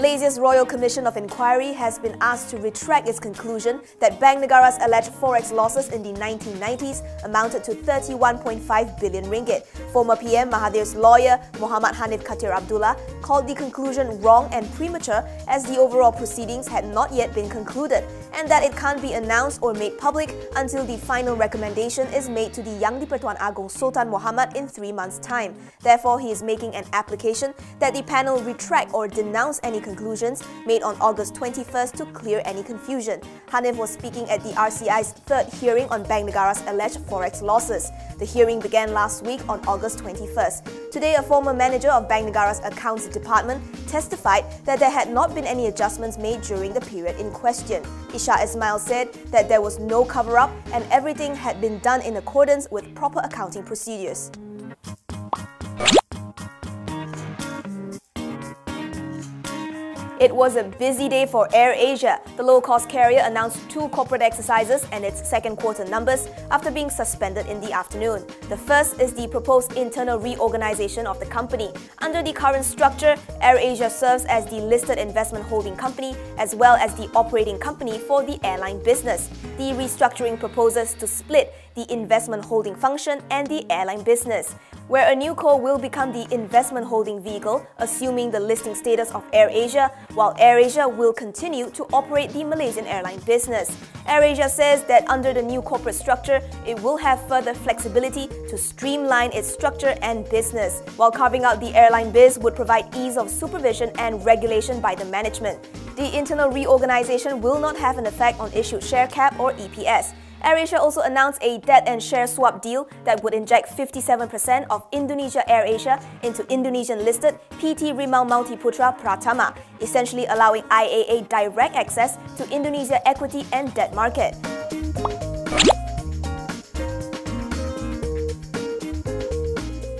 Malaysia's Royal Commission of Inquiry has been asked to retract its conclusion that Bank Negara's alleged forex losses in the 1990s amounted to 31.5 billion ringgit. Former PM Mahathir's lawyer, Muhammad Hanif Khatir Abdullah, called the conclusion wrong and premature as the overall proceedings had not yet been concluded and that it can't be announced or made public until the final recommendation is made to the Yang di-Pertuan Agong Sultan Muhammad in 3 months' time. Therefore, he is making an application that the panel retract or denounce any conclusions made on August 21st to clear any confusion. Hanif was speaking at the RCI's third hearing on Bank Negara's alleged forex losses. The hearing began last week on August 21st. Today, a former manager of Bank Negara's accounts department testified that there had not been any adjustments made during the period in question. Isha Ismail said that there was no cover-up and everything had been done in accordance with proper accounting procedures. It was a busy day for AirAsia. The low-cost carrier announced 2 corporate exercises and its second quarter numbers after being suspended in the afternoon. The first is the proposed internal reorganisation of the company. Under the current structure, AirAsia serves as the listed investment holding company as well as the operating company for the airline business. The restructuring proposes to split the investment holding function and the airline business, where a new co will become the investment holding vehicle, assuming the listing status of AirAsia, while AirAsia will continue to operate the Malaysian airline business. AirAsia says that under the new corporate structure, it will have further flexibility to streamline its structure and business, while carving out the airline biz would provide ease of supervision and regulation by the management. The internal reorganisation will not have an effect on issued share cap or EPS. AirAsia also announced a debt and share swap deal that would inject 57% of Indonesia AirAsia into Indonesian-listed PT Rimal Multiputra Pratama, essentially allowing IAA direct access to Indonesia equity and debt market.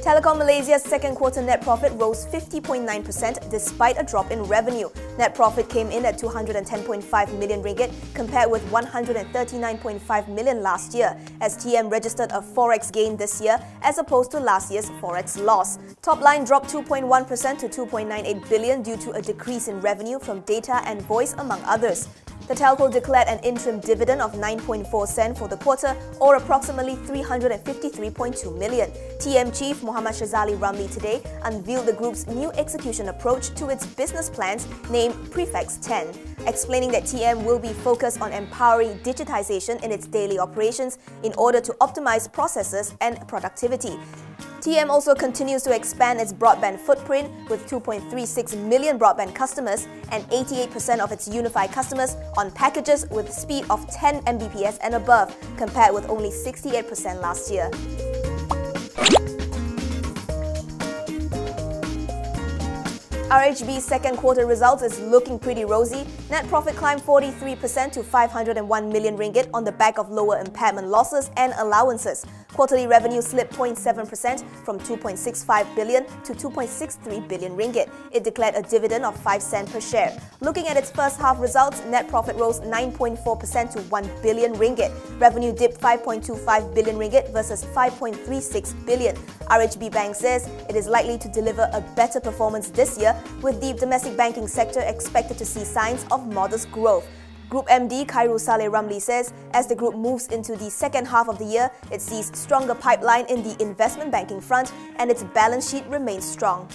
Telecom Malaysia's second quarter net profit rose 50.9% despite a drop in revenue. Net profit came in at 210.5 million ringgit compared with 139.5 million last year, as TM registered a forex gain this year as opposed to last year's forex loss. Top line dropped 2.1% to 2.98 billion due to a decrease in revenue from data and voice, among others. The telco declared an interim dividend of 9.4 cent for the quarter, or approximately 353.2 million. TM chief Muhammad Shazali Ramli today unveiled the group's new execution approach to its business plans named Prefix 10, explaining that TM will be focused on empowering digitization in its daily operations in order to optimize processes and productivity. TM also continues to expand its broadband footprint with 2.36 million broadband customers and 88% of its unified customers on packages with speed of 10 Mbps and above, compared with only 68% last year. RHB's second quarter results is looking pretty rosy. Net profit climbed 43% to 501 million ringgit on the back of lower impairment losses and allowances. Quarterly revenue slipped 0.7% from 2.65 billion to 2.63 billion ringgit. It declared a dividend of 5 cents per share. Looking at its first half results, net profit rose 9.4% to 1 billion ringgit. Revenue dipped 5.25 billion ringgit versus 5.36 billion. RHB Bank says it is likely to deliver a better performance this year, with the domestic banking sector expected to see signs of modest growth. Group MD Khairul Saleh Ramli says as the group moves into the second half of the year, it sees stronger pipeline in the investment banking front and its balance sheet remains strong.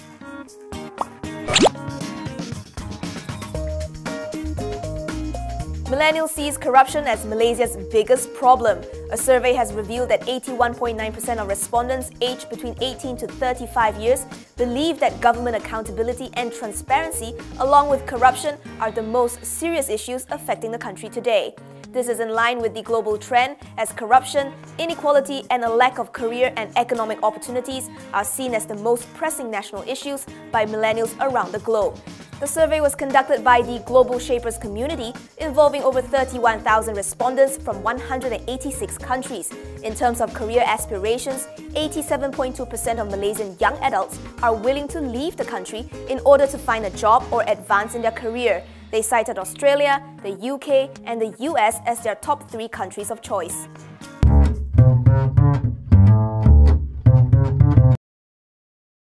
Millennial sees corruption as Malaysia's biggest problem. A survey has revealed that 81.9% of respondents aged between 18 to 35 years believe that government accountability and transparency, along with corruption, are the most serious issues affecting the country today. This is in line with the global trend, as corruption, inequality, and a lack of career and economic opportunities are seen as the most pressing national issues by millennials around the globe. The survey was conducted by the Global Shapers community, involving over 31,000 respondents from 186 countries. In terms of career aspirations, 87.2% of Malaysian young adults are willing to leave the country in order to find a job or advance in their career. They cited Australia, the UK, and the US as their top 3 countries of choice.